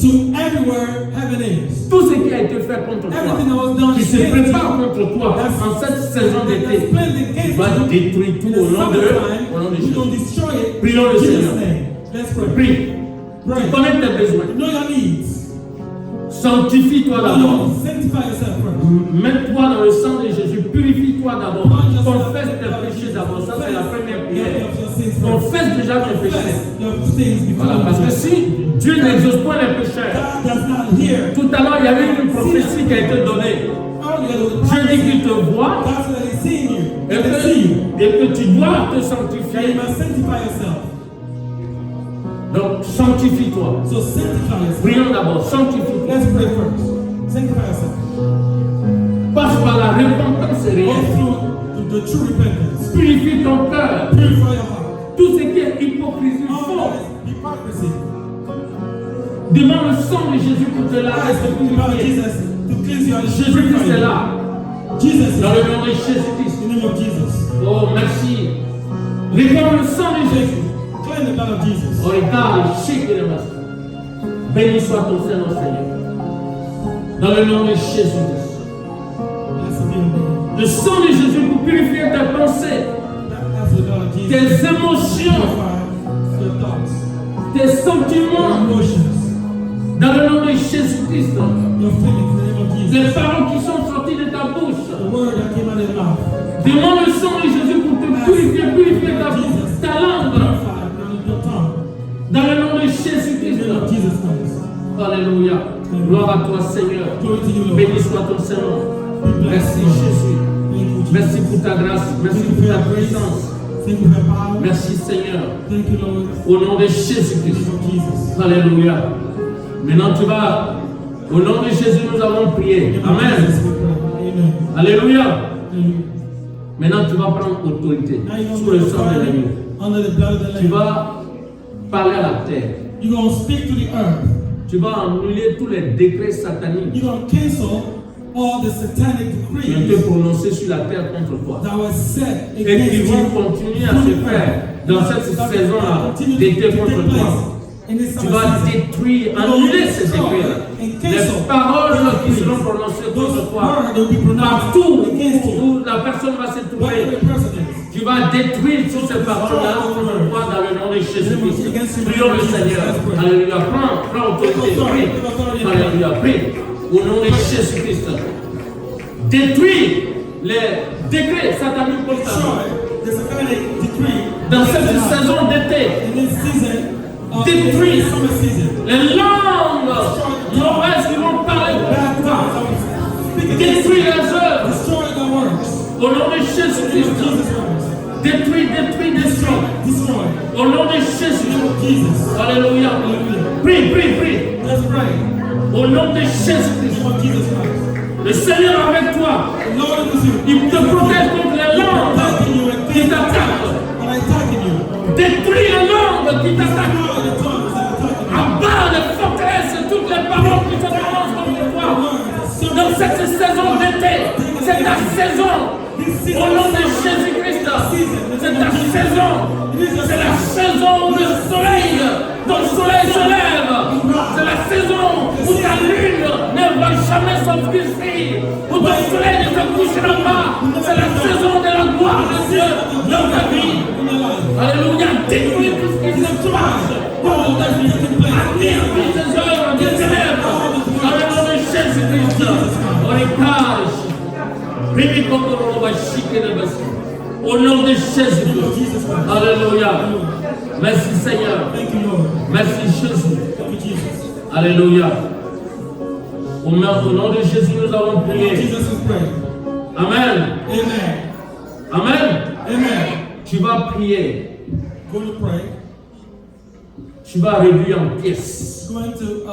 Tout ce qui a été fait contre toi, qui se prépare contre toi en cette saison d'été, va détruire tout au nom de Jésus. Prions le Seigneur. Prie. Tu connais tes besoins. Sanctifie-toi d'abord. Mets-toi dans le sang de Jésus. Purifie-toi d'abord. Confesse tes péchés d'abord. Ça, c'est la première prière. Confesse déjà tes péchés. Voilà, parce que si Dieu n'exauce pas les pécheurs, tout à l'heure, il y avait une prophétie qui a été donnée. Dieu dit qu'il te voit et que tu dois te sanctifier. Donc, sanctifie-toi. Prions d'abord, sanctifie-toi. Passe par la repentance réelle. Purifie ton cœur. Tout ce qui est hypocrisie, faux. Demande le sang de Jésus pour te laver. Jésus-Christ est là. Dans le nom de Jésus-Christ. Oh, merci. Réclame le sang de Jésus. Oh, regarde, chic de masque. Béni soit ton Seigneur, Seigneur. Dans le nom de Jésus-Christ. Le sang de Jésus pour purifier tes pensées, tes émotions, tes sentiments. Dans le nom de Jésus-Christ. Les paroles qui sont sorties de ta bouche. Demande le sang de Jésus pour te purifier ta bouche, ta langue. Dans le nom de Jésus-Christ. Alléluia. Gloire à toi, Seigneur. Béni soit ton Seigneur. Merci, Jésus. Merci pour ta grâce. Merci pour ta puissance. Merci, Seigneur. Au nom de Jésus-Christ. Alléluia. Maintenant, tu vas. Au nom de Jésus, nous avons prié. Amen. Alléluia. Maintenant, tu vas prendre autorité sous le sang de l'agneau. Tu vas parler à la terre. You're going to speak to the earth. Tu vas annuler tous les décrets sataniques. You're going to cancel all the satanic Qui ont été decrees prononcés sur la terre contre toi. that were set Et qui against vont you. continuer à se faire dans cette saison-là d'été contre toi. Tu vas détruire, annuler ces décrets-là. Les paroles qui seront prononcées contre toi, partout où la personne va se trouver, tu vas détruire toutes ces paroles-là contre toi dans le nom de Jésus-Christ. Prions le Seigneur. Alléluia. Prends autorité. Prie. Alléluia. Prie. Au nom de Jésus-Christ. Détruire les décrets sataniques contre toi. Dans cette saison d'été, détruire les langues mauvaises qui vont parler contre toi. Détruire les œuvres. Au nom de Jésus-Christ. Détruire. Au nom de Jésus. Alléluia. Prie. Au nom de Jésus-Christ. Le Seigneur avec toi. Il te protège contre les langues qui t'attaquent. Détruis les langues qui t'attaquent. Abat les forteresses, toutes les paroles qui se prononcent contre toi. Dans cette saison d'été, c'est ta saison. Au nom de Jésus-Christ, c'est ta saison. C'est la saison où le soleil, ton soleil se lève. C'est la saison où ta lune ne va jamais s'obscurcir. Où ton soleil ne se couchera pas. C'est la saison de la gloire de Dieu dans ta vie. Alléluia. Détruis tout ce qui se passe. Attire toutes ces œuvres des ténèbres. Dans le nom de Jésus-Christ. Au nom de Jésus-Christ. Alléluia. Merci Seigneur. Merci Jésus. Alléluia. Au nom de Jésus, nous avons In prié. Jesus is praying. Amen. Amen. Amen. Amen. Tu vas prier. Go to pray. Tu vas réduire en pièces. Going to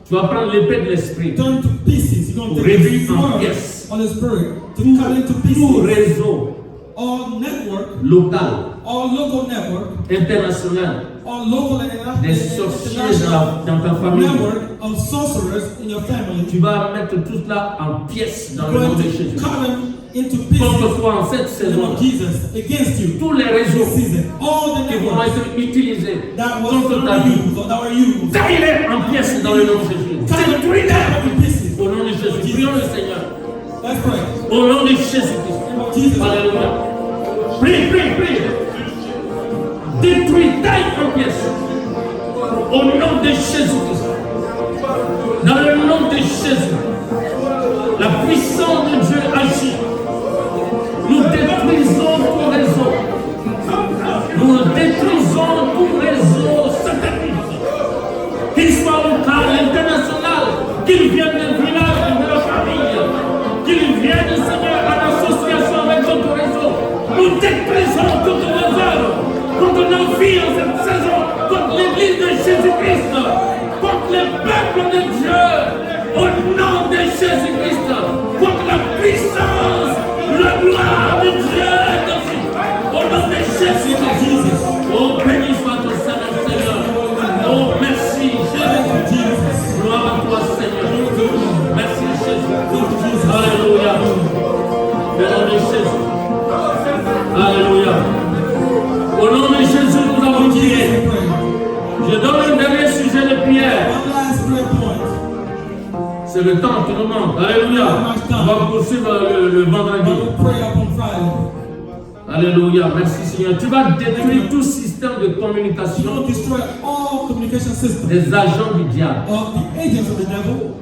Tu vas prendre l'épée de l'esprit. turn to pieces. You're going to Réduire take the en sword pièces. on the spirit to cut into Tout pieces. réseau All network, local, all local network, international, all local and des sorciers international dans ta famille. network of sorcerers in your family. Tu vas mettre tout cela en pièces dans le nom Going de to Jésus. cut them into pieces. Contre toi en cette In the name saison, of Jesus against you. tous les réseaux This season, all the qui vont networks être utilisés that was contre ta vie, used or that were used. taille-les en pièces dans le nom de Jésus. Cut them Détruis-les into pieces. au nom de Jésus. Prions le Seigneur. Let's pray. Au nom de Jésus-Christ. Jesus. Alléluia. Prie, prie, prie. Détruis, taille en pièces. Au nom de Jésus-Christ. Dans le nom de Jésus. La puissance de Dieu agit. Nous détruisons tout réseau. Nous détruisons tout réseau satanique. Qu'il soit local, international, qu'il vienne des villages, de la famille, qu'il vienne, Seigneur, en association avec notre réseau. Nous détruisons toutes les œuvres contre nos vies en cette saison, contre l'église de Jésus-Christ, contre le peuple de Dieu, au nom de Jésus-Christ, contre la puissance, la gloire de Dieu, au nom de Jésus-Christ. Oh, béni soit ton Seigneur. Oh, merci, Jésus. Gloire à toi, Seigneur. Merci, Jésus. Alléluia. Au nom de Jésus. Alléluia. Au nom de Jésus, nous avons prié. Je donne un dernier sujet de prière. One last prayer point. C'est le temps qui nous manque. Alléluia. On va poursuivre le vendredi. I will pray up on Friday. Alléluia. Merci Seigneur. Tu vas détruire tout système de You communication don't destroy all communication systems des agents du diable of the agents of the devil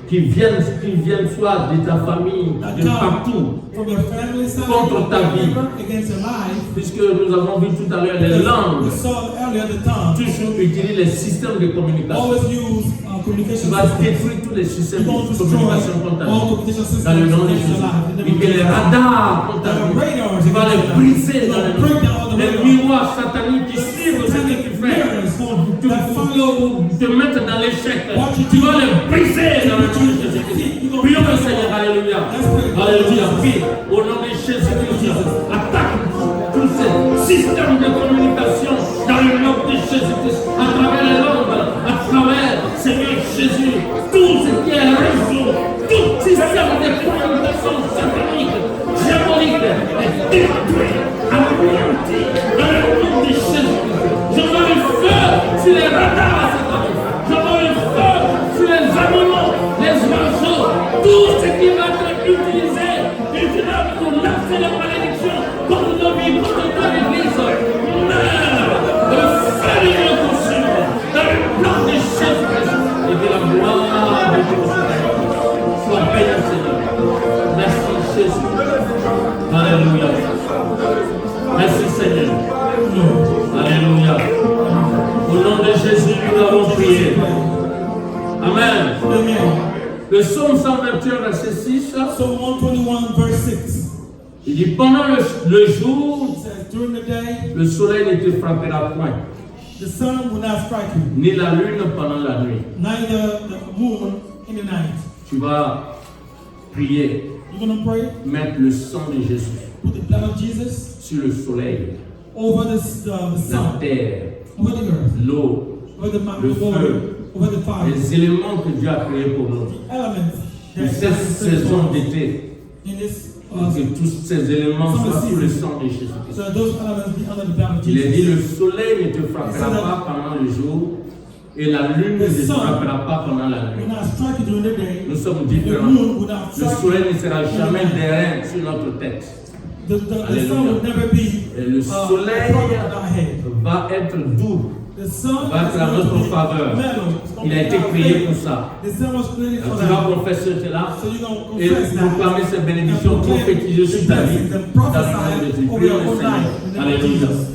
qui viennent soit de ta famille, de partout, from your family side, contre ta vie. against your life. Puisque nous avons vu tout à l'heure les langues We saw earlier the tongue toujours utiliser les systèmes de communication. always use Tu communication vas systems. détruire tous les systèmes You don't de destroy communication contre ta all vie. communication systems Dans le nom de against your Jésus. life. In the Et name que of les Jesus. radars contre ta The vie, radars tu vas les against your briser life. dans le You break down all nom. the Les radars. miroirs sataniques qui suivent ce que tu fais, That follow te mettre dans l'échec. What you Tu do. vas les briser dans le nom de Jésus-Christ. Prions le Seigneur. Alléluia. Alléluia. Prie au nom de Jésus-Christ. Attaque tous ces systèmes de communication dans le nom de Jésus-Christ. À travers les langues, à travers, Seigneur Jésus, tout ce qui est réseau, tout système de communication satanique, diabolique, est détruit, anéanti dans le nom de Jésus-Christ. Je vois le feu sur les radars sataniques. Je vois le feu sur les animaux, les oiseaux, tout ce qui va être utilisé pour lancer les malédictions contre nos vies, contre notre église. Meurt, le feu de Dieu consume dans le nom de Jésus-Christ et que la gloire de Dieu soit bénie, Seigneur. Merci Jésus. Alléluia. Merci Seigneur. Alléluia. Au nom de Jésus, nous avons prié. Amen. Amen. Le psaume 121, verset 6, Psalm 121, verse 6. il dit pendant le jour, It says, during the day, le soleil ne te frappera point, the sun will not strike you, ni la lune pendant la nuit. neither the moon in the night. Tu vas prier, You're going to pray, mettre le sang de Jésus put the blood of Jesus sur le soleil, over the la sun, terre, over the earth, l'eau, over the Le mountain, feu. over the fire, les éléments que Dieu a créés pour nous. elements Pour cette saison d'été, in this. que tous ces éléments soient sous le sang de Jésus. So those elements be under the blood of Il est dit, Jesus. le soleil ne te frappera pas pendant le jour et la lune ne te frappera pas pendant la Will nuit. not strike you during the day. Nous sommes The différents. moon will not Le strike soleil you. ne sera jamais d'airain sur notre tête. The sun will never be Et le soleil on our head. va être doux, The sun va être à is going to notre be faveur. mellow. It's going Il to a be été our créé favor. pour ça. The sun was created for Tu vas that. confesser cela So you're going to et confess that. proclamer ces bénédictions And proclaim prophétisées sur the ta vie. blessings and Dans le nom de prophesy Jésus. over Prions your le own life. Seigneur. In the name of Alléluia. Jesus.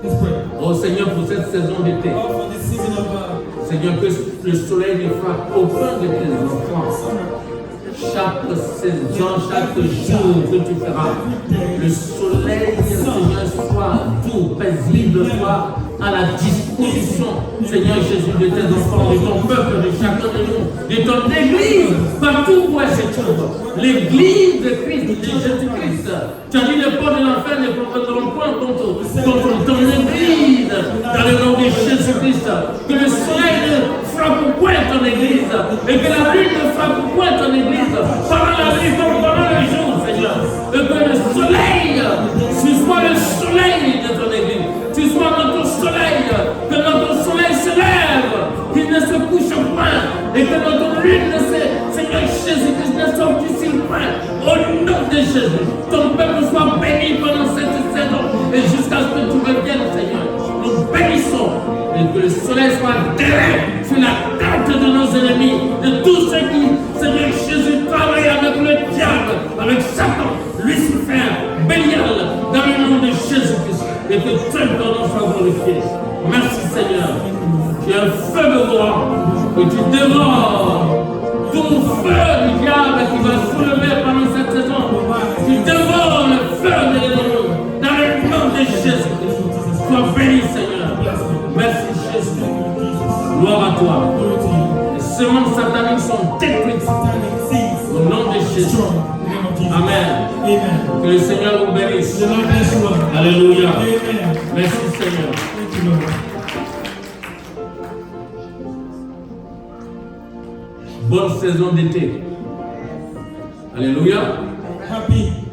Let's pray. Oh Seigneur, pour cette saison d'été, Lord, for this season of Seigneur, que le soleil ne frappe aucun de tes enfants. Chaque saison, chaque jour que tu feras, le soleil, Seigneur, soit tout paisible, soit à la disposition, Seigneur Jésus, de tes enfants, de ton peuple, de chacun de nous, de ton église, partout où elle se trouve. L'église de Christ, de Jésus-Christ. Tu as dit les portes de l'enfer ne prendront point contre ton église, dans le nom de Jésus-Christ. Que le soleil ne frappe point ton église, et que la lune ne frappe point ton église, pendant la nuit comme pendant le jour, Seigneur. Et que le soleil, tu sois le soleil de ton église, tu sois notre soleil, que notre soleil se lève, qu'il ne se couche point, et que notre lune ne se, Seigneur Jésus-Christ, ne s'obscure point. Au nom de Jésus, ton peuple soit béni pendant cette saison, et jusqu'à ce que tu reviennes, Seigneur. Nous bénissons, et que le soleil soit direct sur la tête de nos ennemis, de tous ceux qui, Seigneur Jésus, travaillent avec le diable, avec Satan, Lucifer, Bélial, dans le nom de Jésus-Christ, et que seul ton nom soit glorifié. Merci Seigneur. Tu es un feu de roi, et tu dévores tout feu du diable qui va soulever pendant cette saison. Tu dévores le feu de l'ennemi, dans le nom de Jésus-Christ. Sois béni Seigneur. Merci Jésus. Gloire à toi. Les semences sataniques sont détruites au nom de Jésus. Amen. Que le Seigneur vous bénisse. Alléluia. Merci Seigneur. Bonne saison d'été. Alléluia. Happy